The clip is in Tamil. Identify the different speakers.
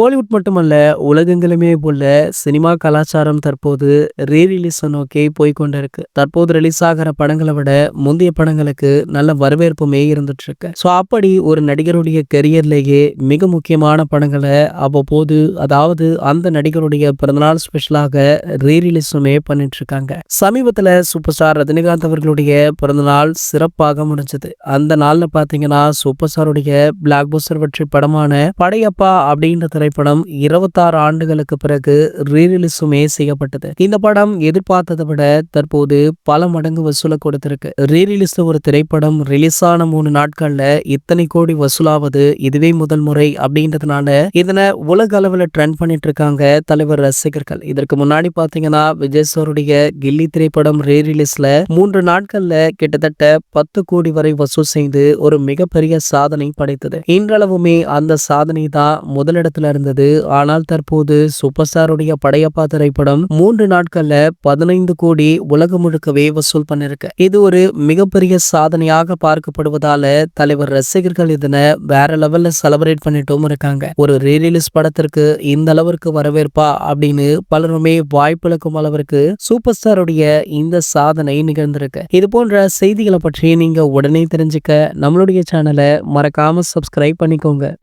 Speaker 1: கோலிவுட் மட்டுமல்ல, உலகெங்கிலுமே போல சினிமா கலாச்சாரம் தற்போது ரீ ரிலீஸ நோக்கி போய்க்கொண்டிருக்கு. தற்போது ரிலீஸ் ஆகிற படங்கள விட முந்தைய படங்களுக்கு நல்ல வரவேற்புமே இருந்துட்டு இருக்கு. அப்படி ஒரு நடிகருடைய கெரியர்லேயே மிக முக்கியமான படங்கள அவ்வப்போது, அதாவது அந்த நடிகருடைய பிறந்தநாள் ஸ்பெஷலாக ரீ ரிலீஸுமே பண்ணிட்டு இருக்காங்க. சமீபத்துல சூப்பர் ஸ்டார் ரஜினிகாந்த் அவர்களுடைய பிறந்தநாள் சிறப்பாக முடிஞ்சது. அந்த நாள்ல பாத்தீங்கன்னா சூப்பர் ஸ்டாருடைய பிளாக் பஸ்டர் வெற்றி படமான படையப்பா அப்படின்ற திரைப்படம் 26 ஆண்டுகளுக்கு பிறகு ரீ ரிலீஸுமே செய்யப்பட்டது. இந்த படம் எதிர்பார்த்ததை விட தற்போது பல மடங்கு வசூலை கொடுத்திருக்கு. ரீ ரிலீஸ் ஒரு திரைப்படம் ரிலீஸ் ஆன 3 நாட்கள்ல இத்தனை கோடி வசூலாவது இதுவே முதல் முறை அப்படின்றதுனால இதனை உலக அளவுல ட்ரெண்ட் பண்ணிட்டு இருக்காங்க தலைவர் ரசிகர்கள். இதற்கு முன்னாடி பாத்தீங்கன்னா விஜய் சாருடைய கில்லி திரைப்படம் ரீ ரிலீஸ்ல 3 நாட்கள்ல கிட்டத்தட்ட 10 கோடி வரை வசூல் செய்து ஒரு மிகப்பெரிய சாதனை படைத்தது. இன்றளவுமே அந்த சாதனை தான் முதலிடத்துல இருந்தது. ஆனால் தற்போது சூப்பர் ஸ்டாருடைய படையப்பா திரைப்படம் 3 நாட்கள்ல 15 கோடி உலகம் முழுக்கவே வசூல் பண்ணிருக்கு. இது ஒரு மிகப்பெரிய சாதனையாக பார்க்கப்படுவதால தலைவர் ரசிகர்கள் இதனை வேற லெவல்ல செலிப்ரேட் பண்ணிட்டும் இருக்காங்க. ஒரு ரீ ரிலீஸ் படத்திற்கு இந்த அளவிற்கு வரவேற்பா அப்படின்னு பலருமே வாய்ப்பிழக்கும் அளவிற்கு சூப்பர் ஸ்டாருடைய இந்த சாதனை நிகழ்ந்திருக்கு. இது போன்ற செய்திகளை பற்றி நீங்க உடனே தெரிஞ்சுக்க நம்மளுடைய சேனலை மறக்காம சப்ஸ்கிரைப் பண்ணிக்கோங்க.